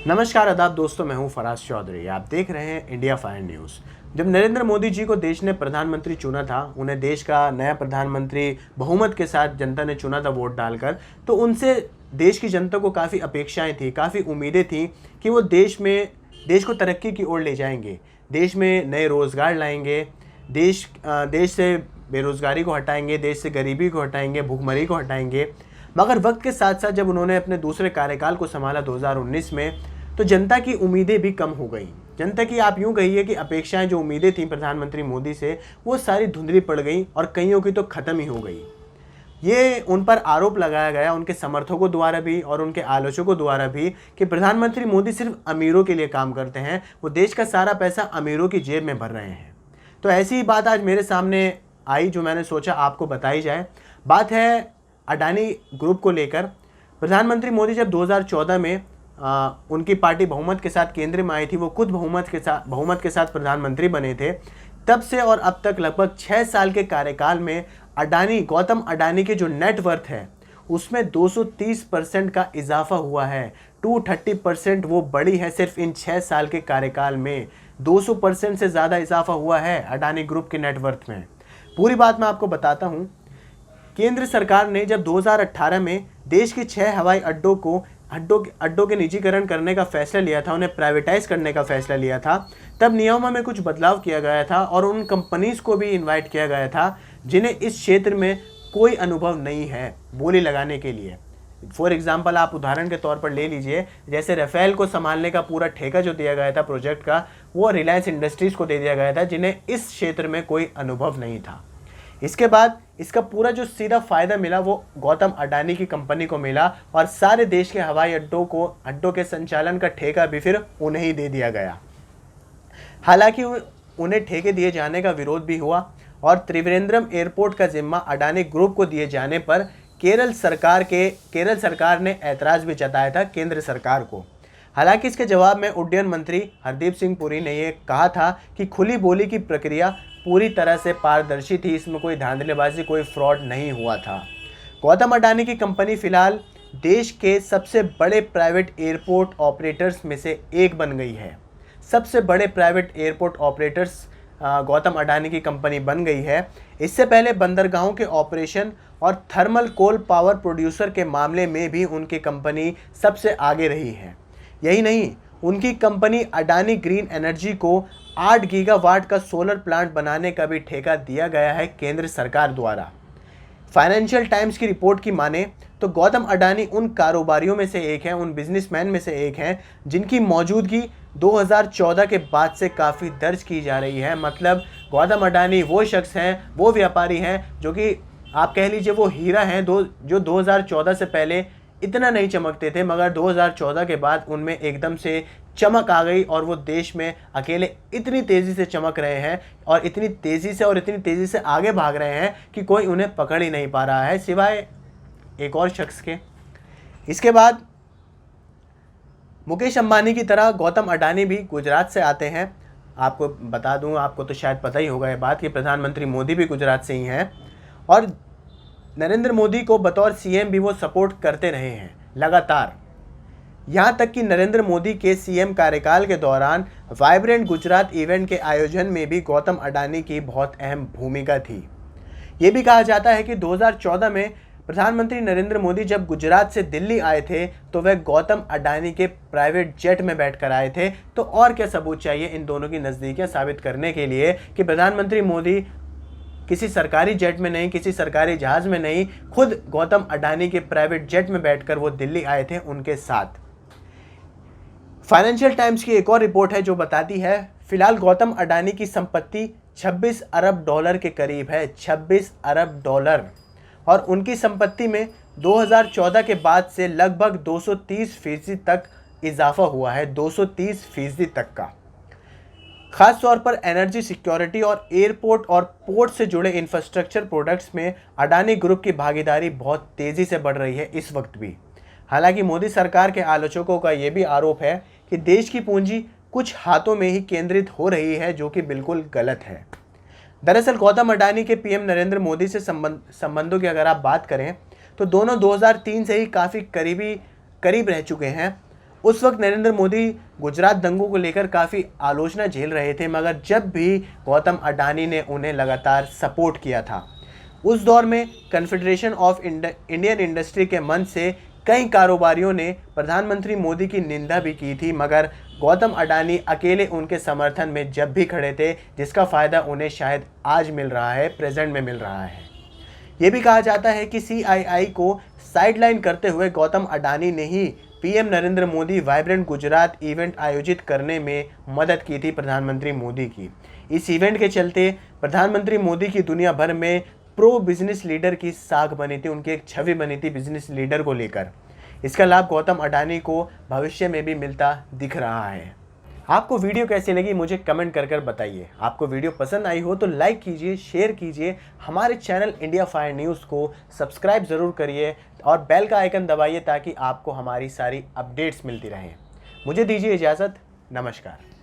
नमस्कार आदाब दोस्तों, मैं हूं फराज चौधरी। आप देख रहे हैं इंडिया फायर न्यूज़। जब नरेंद्र मोदी जी को देश ने प्रधानमंत्री चुना था, उन्हें देश का नया प्रधानमंत्री बहुमत के साथ जनता ने चुना था वोट डालकर, तो उनसे देश की जनता को काफ़ी अपेक्षाएं थी, काफ़ी उम्मीदें थी कि वो देश को तरक्की की ओर ले जाएंगे, देश में नए रोज़गार लाएंगे, देश से बेरोज़गारी को हटाएंगे, देश से गरीबी को हटाएंगे, भूखमरी को हटाएंगे। मगर वक्त के साथ साथ जब उन्होंने अपने दूसरे कार्यकाल को संभाला 2019 में, तो जनता की उम्मीदें भी कम हो गई। जनता की आप यूँ कहिए कि अपेक्षाएं, जो उम्मीदें थीं प्रधानमंत्री मोदी से, वो सारी धुंधली पड़ गई और कईयों की तो ख़त्म ही हो गई। ये उन पर आरोप लगाया गया उनके समर्थकों द्वारा भी और उनके आलोचकों द्वारा भी कि प्रधानमंत्री मोदी सिर्फ अमीरों के लिए काम करते हैं, वो देश का सारा पैसा अमीरों की जेब में भर रहे हैं। तो ऐसी ही बात आज मेरे सामने आई, जो मैंने सोचा आपको बताई जाए। बात है अडानी ग्रुप को लेकर। प्रधानमंत्री मोदी जब 2014 में उनकी पार्टी बहुमत के साथ केंद्र में आई थी, वो खुद बहुमत के साथ प्रधानमंत्री बने थे, तब से और अब तक लगभग 6 साल के कार्यकाल में गौतम अडानी के जो नेटवर्थ है उसमें 230% का इजाफा हुआ है। 230% वो बढ़ी है सिर्फ इन 6 साल के कार्यकाल में। 200% से ज़्यादा इजाफा हुआ है अडानी ग्रुप के नेटवर्थ में। पूरी बात मैं आपको बताता हूँ। केंद्र सरकार ने जब 2018 में देश के 6 हवाई अड्डों के निजीकरण करने का फैसला लिया था, उन्हें प्राइवेटाइज करने का फैसला लिया था, तब नियमों में कुछ बदलाव किया गया था और उन कंपनीज को भी इनवाइट किया गया था जिन्हें इस क्षेत्र में कोई अनुभव नहीं है बोली लगाने के लिए। फॉर एग्जाम्पल, आप उदाहरण के तौर पर ले लीजिए, जैसे राफेल को संभालने का पूरा ठेका जो दिया गया था प्रोजेक्ट का, वो रिलायंस इंडस्ट्रीज को दे दिया गया था, जिन्हें इस क्षेत्र में कोई अनुभव नहीं था। इसके बाद इसका पूरा जो सीधा फायदा मिला वो गौतम अडानी की कंपनी को मिला और सारे देश के हवाई अड्डों के संचालन का ठेका भी फिर उन्हें ही दे दिया गया। हालांकि उन्हें ठेके दिए जाने का विरोध भी हुआ और त्रिवेंद्रम एयरपोर्ट का जिम्मा अडानी ग्रुप को दिए जाने पर केरल सरकार ने ऐतराज भी जताया था केंद्र सरकार को। हालांकि इसके जवाब में उड्डयन मंत्री हरदीप सिंह पुरी ने यह कहा था कि खुली बोली की प्रक्रिया पूरी तरह से पारदर्शी थी, इसमें कोई धांधलीबाजी, कोई फ्रॉड नहीं हुआ था। गौतम अडानी की कंपनी फिलहाल देश के सबसे बड़े प्राइवेट एयरपोर्ट ऑपरेटर्स में से एक बन गई है। सबसे बड़े private airport operators Gautam Adani की कंपनी बन गई है। इससे पहले बंदरगाहों के ऑपरेशन और थर्मल कोल पावर प्रोड्यूसर के मामले में भी उनकी कंपनी सबसे आगे रही है। यही नहीं, उनकी कंपनी अडानी ग्रीन एनर्जी को 8 गीगावाट का सोलर प्लांट बनाने का भी ठेका दिया गया है केंद्र सरकार द्वारा। फाइनेंशियल टाइम्स की रिपोर्ट की माने तो गौतम अडानी उन कारोबारियों में से एक हैं, उन बिजनेसमैन में से एक हैं जिनकी मौजूदगी 2014 के बाद से काफ़ी दर्ज की जा रही है। मतलब गौतम अडानी वो शख्स हैं, वो व्यापारी हैं जो कि आप कह लीजिए वो हीरा हैं, जो 2014 से पहले इतना नहीं चमकते थे, मगर 2014 के बाद उनमें एकदम से चमक आ गई और वो देश में अकेले इतनी तेज़ी से चमक रहे हैं और इतनी तेज़ी से आगे भाग रहे हैं कि कोई उन्हें पकड़ ही नहीं पा रहा है सिवाय एक और शख्स के। इसके बाद मुकेश अंबानी की तरह गौतम अडानी भी गुजरात से आते हैं। आपको बता दूं, आपको तो शायद पता ही होगा ये बात कि प्रधानमंत्री मोदी भी गुजरात से ही हैं और नरेंद्र मोदी को बतौर सीएम भी वो सपोर्ट करते रहे हैं लगातार। यहाँ तक कि नरेंद्र मोदी के सीएम कार्यकाल के दौरान वाइब्रेंट गुजरात इवेंट के आयोजन में भी गौतम अडानी की बहुत अहम भूमिका थी। ये भी कहा जाता है कि 2014 में प्रधानमंत्री नरेंद्र मोदी जब गुजरात से दिल्ली आए थे तो वह गौतम अडानी के प्राइवेट जेट में बैठकर आए थे। तो और क्या सबूत चाहिए इन दोनों की नज़दीकियाँ साबित करने के लिए कि प्रधानमंत्री मोदी किसी सरकारी जेट में नहीं, किसी सरकारी जहाज़ में नहीं, खुद गौतम अडानी के प्राइवेट जेट में बैठकर वो दिल्ली आए थे उनके साथ। फाइनेंशियल टाइम्स की एक और रिपोर्ट है जो बताती है फिलहाल गौतम अडानी की संपत्ति 26 अरब डॉलर के करीब है। 26 अरब डॉलर। और उनकी संपत्ति में 2014 के बाद से लगभग 230% तक इजाफा हुआ है। 230% तक का। खास तौर पर एनर्जी सिक्योरिटी और एयरपोर्ट और पोर्ट से जुड़े इंफ्रास्ट्रक्चर प्रोडक्ट्स में अडानी ग्रुप की भागीदारी बहुत तेज़ी से बढ़ रही है इस वक्त भी। हालांकि मोदी सरकार के आलोचकों का यह भी आरोप है कि देश की पूंजी कुछ हाथों में ही केंद्रित हो रही है, जो कि बिल्कुल गलत है। दरअसल गौतम अडानी के पीएम नरेंद्र मोदी से संबंधों की अगर आप बात करें तो दोनों 2003 से ही काफ़ी करीब रह चुके हैं। उस वक्त नरेंद्र मोदी गुजरात दंगों को लेकर काफ़ी आलोचना झेल रहे थे, मगर जब भी गौतम अडानी ने उन्हें लगातार सपोर्ट किया था। उस दौर में कन्फेडरेशन ऑफ इंडियन इंडस्ट्री के मंच से कई कारोबारियों ने प्रधानमंत्री मोदी की निंदा भी की थी, मगर गौतम अडानी अकेले उनके समर्थन में जब भी खड़े थे, जिसका फ़ायदा उन्हें शायद आज मिल रहा है, प्रेजेंट में मिल रहा है। ये भी कहा जाता है कि CII को साइडलाइन करते हुए गौतम अडानी ने ही PM Narendra Modi vibrant Gujarat event आयोजित करने में मदद की थी प्रधानमंत्री मोदी की। इस इवेंट के चलते प्रधानमंत्री मोदी की दुनिया भर में प्रो बिजनेस लीडर की साख बनी थी, उनकी एक छवि बनी थी बिजनेस लीडर को लेकर। इसका लाभ गौतम अडानी को भविष्य में भी मिलता दिख रहा है। आपको वीडियो कैसी लगी मुझे कमेंट कर बताइए। आपको वीडियो पसंद आई हो तो लाइक कीजिए, शेयर कीजिए, हमारे चैनल इंडिया 5 न्यूज़ को सब्सक्राइब ज़रूर करिए और बेल का आइकन दबाइए ताकि आपको हमारी सारी अपडेट्स मिलती रहें। मुझे दीजिए इजाज़त। नमस्कार।